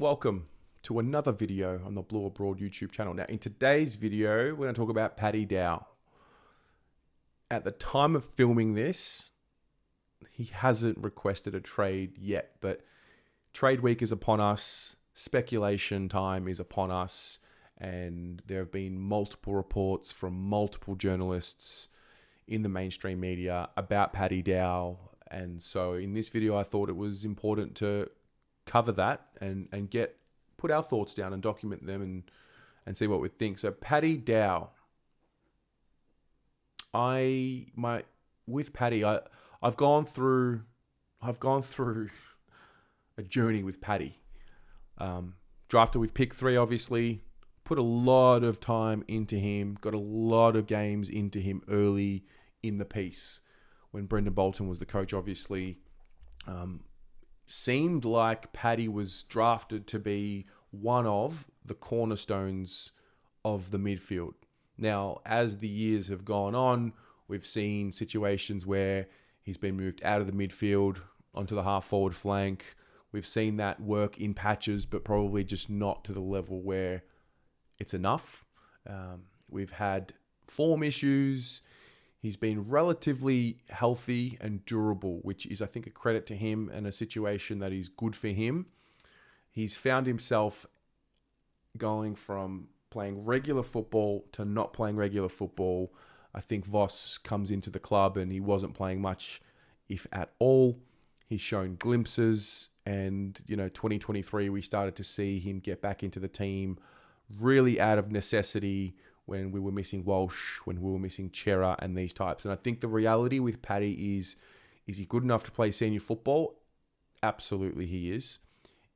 Welcome to another video on the Blue Abroad YouTube channel. Now, in today's video, we're going to talk about Paddy Dow. At the time of filming this, he hasn't requested a trade yet, but trade week is upon us, speculation time is upon us, and there have been multiple reports from multiple journalists in the mainstream media about Paddy Dow. And so in this video, I thought it was important to cover that and put our thoughts down and document them and see what we think. So Paddy Dow, with Paddy, I've gone through a journey with Paddy. Drafted with pick 3, obviously, put a lot of time into him, got a lot of games into him early in the piece when Brendan Bolton was the coach, obviously. Seemed like Paddy was drafted to be one of the cornerstones of the midfield. Now, as the years have gone on, we've seen situations where he's been moved out of the midfield onto the half-forward flank. We've seen that work in patches, but probably just not to the level where it's enough. We've had form issues. He's been relatively healthy and durable, which is, I think, a credit to him and a situation that is good for him. He's found himself going from playing regular football to not playing regular football. I think Voss comes into the club and he wasn't playing much, if at all. He's shown glimpses, and 2023 we started to see him get back into the team really out of necessity, when we were missing Walsh, when we were missing Chera and these types. And I think the reality with Paddy is he good enough to play senior football? Absolutely he is.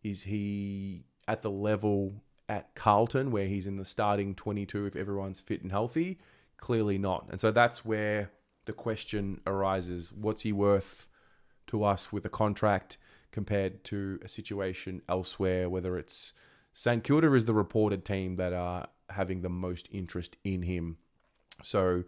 Is he at the level at Carlton where he's in the starting 22 if everyone's fit and healthy? Clearly not. And so that's where the question arises. What's he worth to us with a contract compared to a situation elsewhere, whether it's St Kilda is the reported team that are having the most interest in him. So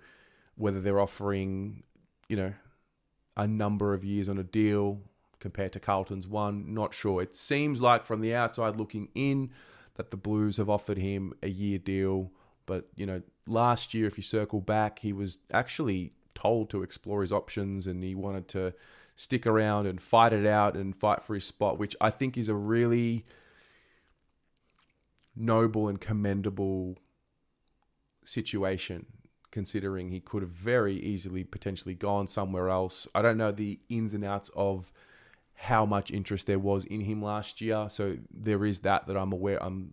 whether they're offering, a number of years on a deal compared to Carlton's one, not sure. It seems like from the outside looking in that the Blues have offered him a year deal. But, last year, if you circle back, he was actually told to explore his options and he wanted to stick around and fight it out and fight for his spot, which I think is a really noble and commendable situation, considering he could have very easily potentially gone somewhere else. I don't know the ins and outs of how much interest there was in him last year, so there is that I'm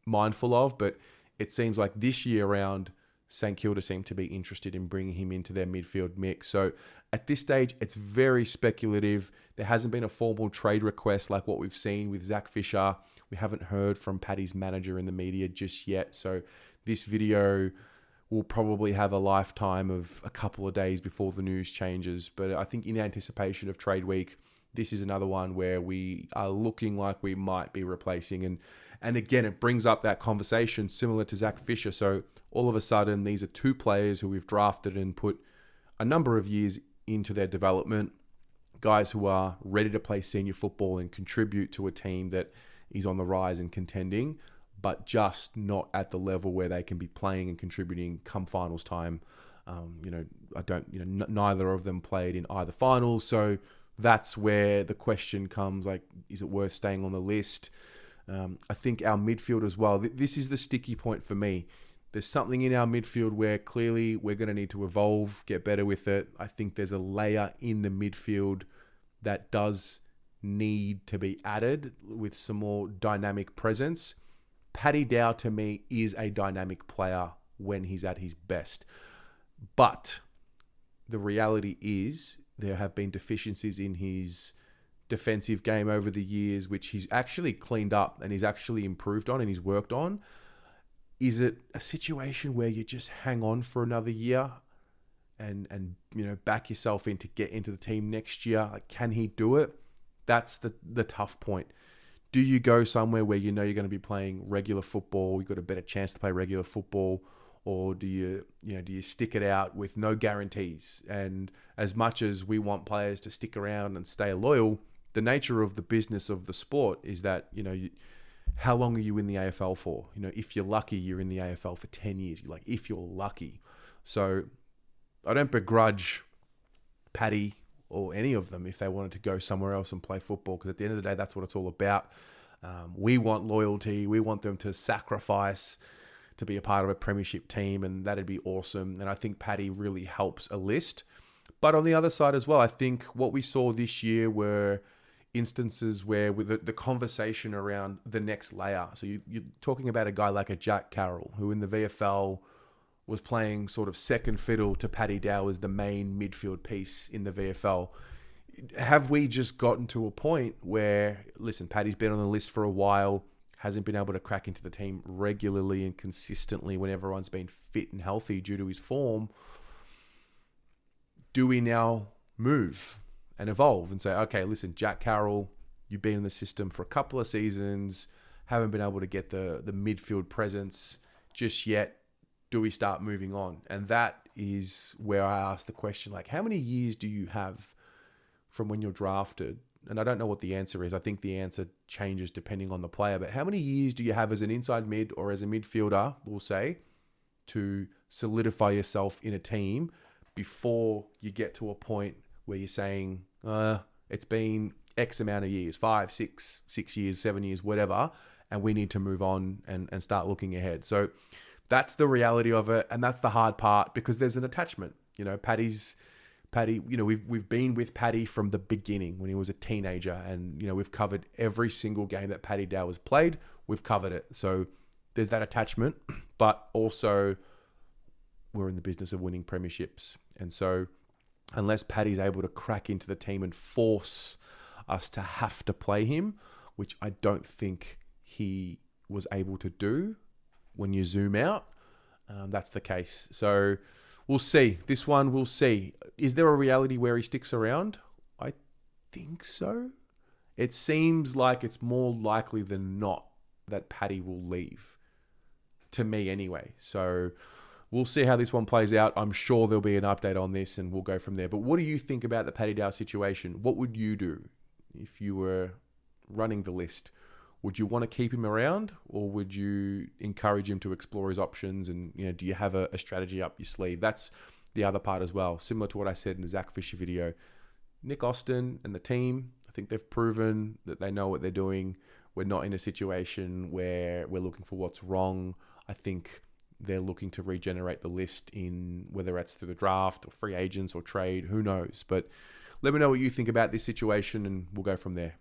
mindful of, but it seems like this year around St Kilda seem to be interested in bringing him into their midfield mix. So at this stage, it's very speculative. There hasn't been a formal trade request like what we've seen with Zach Fisher. We haven't heard from Paddy's manager in the media just yet. So this video will probably have a lifetime of a couple of days before the news changes. But I think in anticipation of trade week, this is another one where we are looking like we might be replacing. And again, it brings up that conversation similar to Zach Fisher. So all of a sudden, these are two players who we've drafted and put a number of years into their development, guys who are ready to play senior football and contribute to a team that is on the rise and contending, but just not at the level where they can be playing and contributing come finals time. Neither of them played in either finals. So that's where the question comes, like, is it worth staying on the list? I think our midfield as well, this is the sticky point for me. There's something in our midfield where clearly we're going to need to evolve, get better with it. I think there's a layer in the midfield that does need to be added with some more dynamic presence. Paddy Dow, to me, is a dynamic player when he's at his best. But the reality is there have been deficiencies in his defensive game over the years, which he's actually cleaned up and he's actually improved on and he's worked on. Is it a situation where you just hang on for another year and back yourself in to get into the team next year? Like, can he do it? That's the tough point. Do you go somewhere where you're going to be playing regular football, you've got a better chance to play regular football, or do you stick it out with no guarantees? And as much as we want players to stick around and stay loyal, the nature of the business of the sport is that how long are you in the AFL for? You know, if you're lucky, you're in the AFL for 10 years. Like, if you're lucky. So I don't begrudge Paddy or any of them if they wanted to go somewhere else and play football, because at the end of the day, that's what it's all about. We want loyalty. We want them to sacrifice to be a part of a premiership team, and that'd be awesome. And I think Paddy really helps a list. But on the other side as well, I think what we saw this year were instances where with the conversation around the next layer. So you're talking about a guy like a Jack Carroll, who in the VFL was playing sort of second fiddle to Paddy Dow as the main midfield piece in the VFL. Have we just gotten to a point where, listen, Paddy's been on the list for a while, hasn't been able to crack into the team regularly and consistently when everyone's been fit and healthy due to his form? Do we now move and evolve and say, okay, listen, Jack Carroll, you've been in the system for a couple of seasons, haven't been able to get the midfield presence just yet. Do we start moving on? And that is where I ask the question, like, how many years do you have from when you're drafted? And I don't know what the answer is. I think the answer changes depending on the player. But how many years do you have as an inside mid or as a midfielder, we'll say, to solidify yourself in a team before you get to a point where you're saying, it's been X amount of years, 5, 6 years, 7 years, whatever, and we need to move on and start looking ahead. So that's the reality of it, and that's the hard part, because there's an attachment. You know, Paddy, you know, we've been with Paddy from the beginning when he was a teenager, and, you know, we've covered every single game that Paddy Dow has played. We've covered it. So there's that attachment, but also we're in the business of winning premierships. And so unless Paddy's able to crack into the team and force us to have to play him, which I don't think he was able to do when you zoom out, that's the case. So we'll see. This one, we'll see. Is there a reality where he sticks around? I think so. It seems like it's more likely than not that Paddy will leave, to me anyway. So we'll see how this one plays out. I'm sure there'll be an update on this and we'll go from there. But what do you think about the Paddy Dow situation? What would you do if you were running the list? Would you want to keep him around, or would you encourage him to explore his options? And, you know, do you have a strategy up your sleeve? That's the other part as well. Similar to what I said in the Zach Fisher video, Nick Austin and the team, I think they've proven that they know what they're doing. We're not in a situation where we're looking for what's wrong. I think they're looking to regenerate the list, in whether that's through the draft or free agents or trade, who knows. But let me know what you think about this situation and we'll go from there.